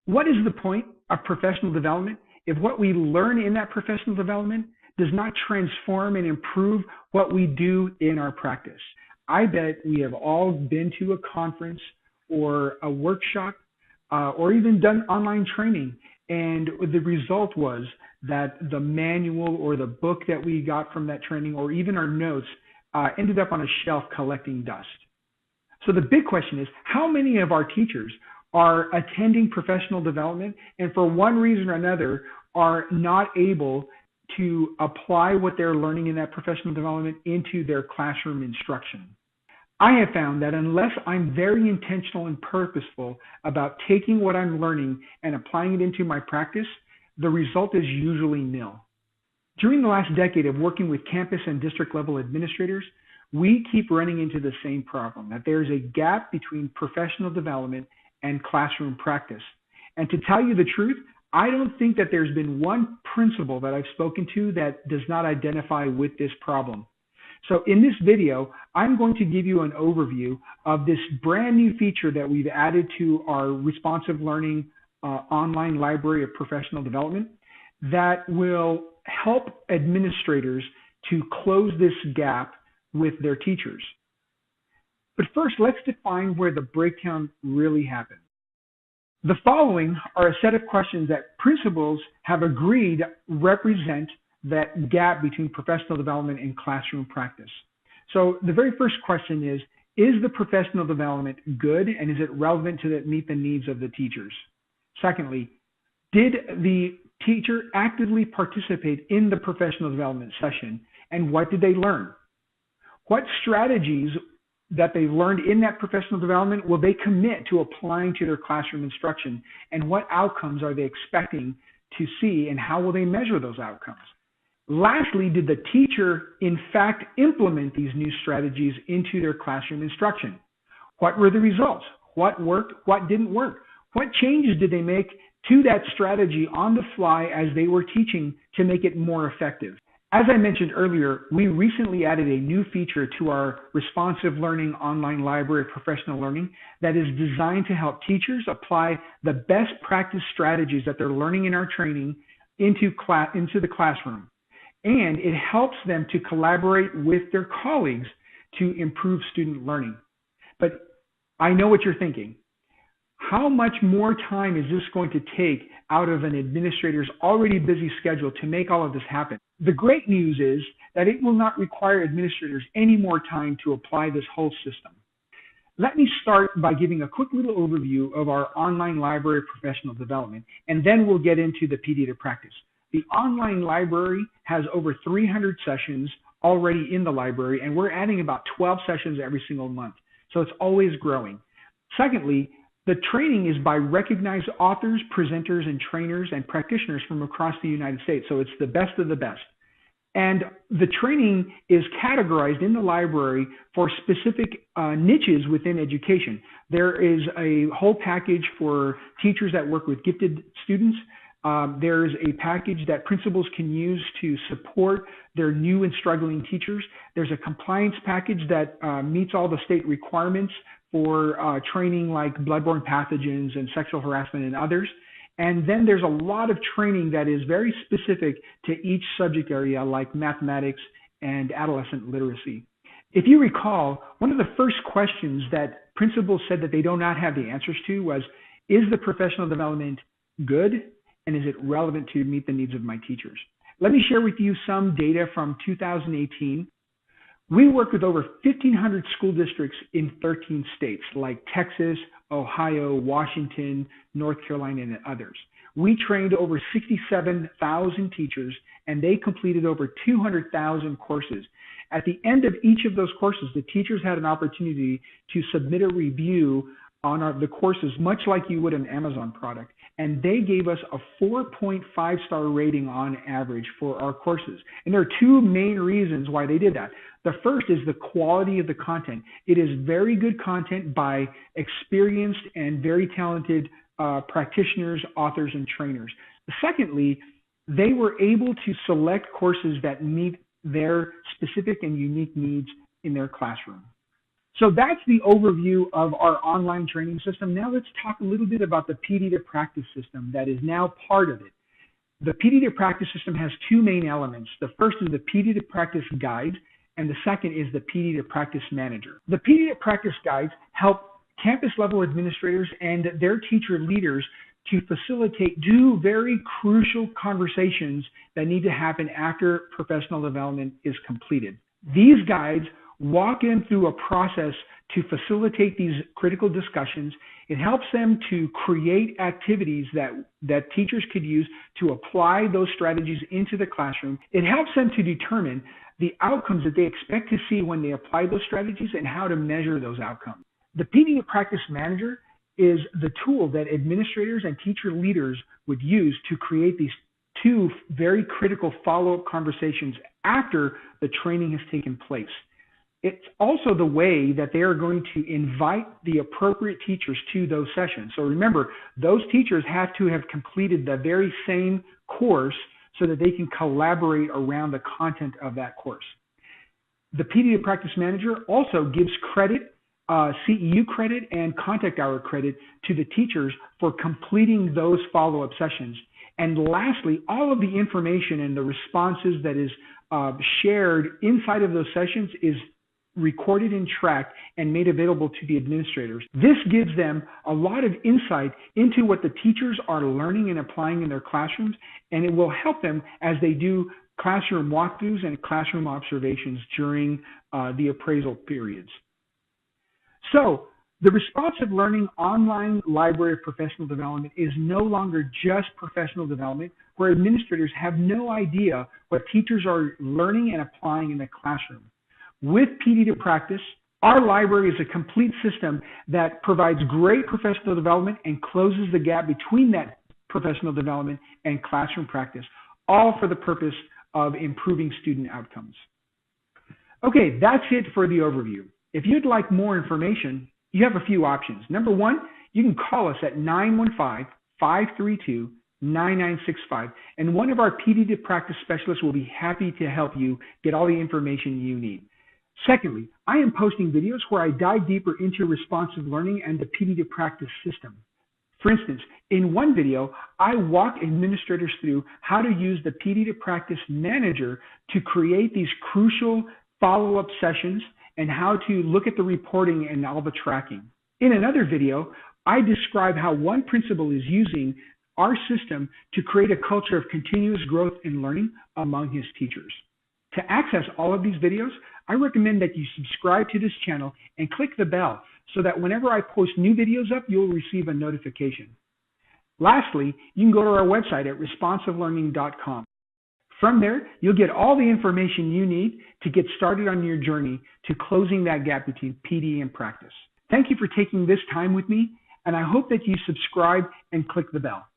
What is the point of professional development if what we learn in that professional development does not transform and improve what we do in our practice? I bet we have all been to a conference or a workshop or even done online training, and the result was that the manual or the book that we got from that training or even our notes ended up on a shelf collecting dust. So the big question is, how many of our teachers are attending professional development and for one reason or another are not able to apply what they're learning in that professional development into their classroom instruction? I have found that unless I'm very intentional and purposeful about taking what I'm learning and applying it into my practice, the result is usually nil. During the last decade of working with campus and district level administrators, we keep running into the same problem, that there's a gap between professional development and classroom practice. And to tell you the truth, I don't think that there's been one principal that I've spoken to that does not identify with this problem. So in this video, I'm going to give you an overview of this brand new feature that we've added to our responsive learning online library of professional development that will help administrators to close this gap with their teachers. But first, let's define where the breakdown really happens. The following are a set of questions that principals have agreed represent that gap between professional development and classroom practice. So the very first question is the professional development good and is it relevant to meet the needs of the teachers? Secondly, did the teacher actively participate in the professional development session and what did they learn? What strategies that they learned in that professional development will they commit to applying to their classroom instruction, and what outcomes are they expecting to see and how will they measure those outcomes? Lastly, did the teacher in fact implement these new strategies into their classroom instruction? What were the results? What worked? What didn't work? What changes did they make to that strategy on the fly as they were teaching to make it more effective? As I mentioned earlier, we recently added a new feature to our responsive learning online library of professional learning that is designed to help teachers apply the best practice strategies that they're learning in our training into the classroom. And it helps them to collaborate with their colleagues to improve student learning. But I know what you're thinking. How much more time is this going to take out of an administrator's already busy schedule to make all of this happen? The great news is that it will not require administrators any more time to apply this whole system. Let me start by giving a quick little overview of our online library of professional development, and then we'll get into the PD to practice. The online library has over 300 sessions already in the library, and we're adding about 12 sessions every single month. So it's always growing. Secondly, the training is by recognized authors, presenters, and trainers and practitioners from across the United States. So it's the best of the best. And the training is categorized in the library for specific niches within education. There is a whole package for teachers that work with gifted students. There's a package that principals can use to support their new and struggling teachers. There's a compliance package that meets all the state requirements for training like bloodborne pathogens and sexual harassment and others. And then there's a lot of training that is very specific to each subject area like mathematics and adolescent literacy. If you recall, one of the first questions that principals said that they do not have the answers to was, is the professional development good? And is it relevant to meet the needs of my teachers? Let me share with you some data from 2018. We worked with over 1,500 school districts in 13 states like Texas, Ohio, Washington, North Carolina, and others. We trained over 67,000 teachers, and they completed over 200,000 courses. At the end of each of those courses, the teachers had an opportunity to submit a review on the courses, much like you would an Amazon product. And they gave us a 4.5-star rating on average for our courses. And there are two main reasons why they did that. The first is the quality of the content. It is very good content by experienced and very talented practitioners, authors, and trainers. Secondly, they were able to select courses that meet their specific and unique needs in their classroom. So that's the overview of our online training system. Now let's talk a little bit about the PD to Practice system that is now part of it. The PD to Practice system has two main elements. The first is the PD to Practice Guide, and the second is the PD to Practice Manager. The PD to Practice Guides help campus level administrators and their teacher leaders to facilitate two very crucial conversations that need to happen after professional development is completed. These guides walk them through a process to facilitate these critical discussions. It helps them to create activities that teachers could use to apply those strategies into the classroom. It helps them to determine the outcomes that they expect to see when they apply those strategies and how to measure those outcomes. The PD to Practice Manager is the tool that administrators and teacher leaders would use to create these two very critical follow-up conversations after the training has taken place. It's also the way that they are going to invite the appropriate teachers to those sessions. So remember, those teachers have to have completed the very same course so that they can collaborate around the content of that course. The PD to Practice Manager also gives credit, CEU credit and contact hour credit to the teachers for completing those follow-up sessions. And lastly, all of the information and the responses that is shared inside of those sessions is recorded and tracked and made available to the administrators. This gives them a lot of insight into what the teachers are learning and applying in their classrooms, and it will help them as they do classroom walkthroughs and classroom observations during the appraisal periods. So, the Responsive Learning Online Library of Professional Development is no longer just professional development where administrators have no idea what teachers are learning and applying in the classroom. With PD to Practice, our library is a complete system that provides great professional development and closes the gap between that professional development and classroom practice, all for the purpose of improving student outcomes. Okay, that's it for the overview. If you'd like more information, you have a few options. Number one, you can call us at 915-532-9965, and one of our PD to Practice specialists will be happy to help you get all the information you need. Secondly, I am posting videos where I dive deeper into responsive learning and the PD to Practice system. For instance, in one video, I walk administrators through how to use the PD to Practice Manager to create these crucial follow-up sessions and how to look at the reporting and all the tracking. In another video, I describe how one principal is using our system to create a culture of continuous growth and learning among his teachers. To access all of these videos, I recommend that you subscribe to this channel and click the bell so that whenever I post new videos up, you'll receive a notification. Lastly, you can go to our website at responsivelearning.com. From there, you'll get all the information you need to get started on your journey to closing that gap between PD and practice. Thank you for taking this time with me, and I hope that you subscribe and click the bell.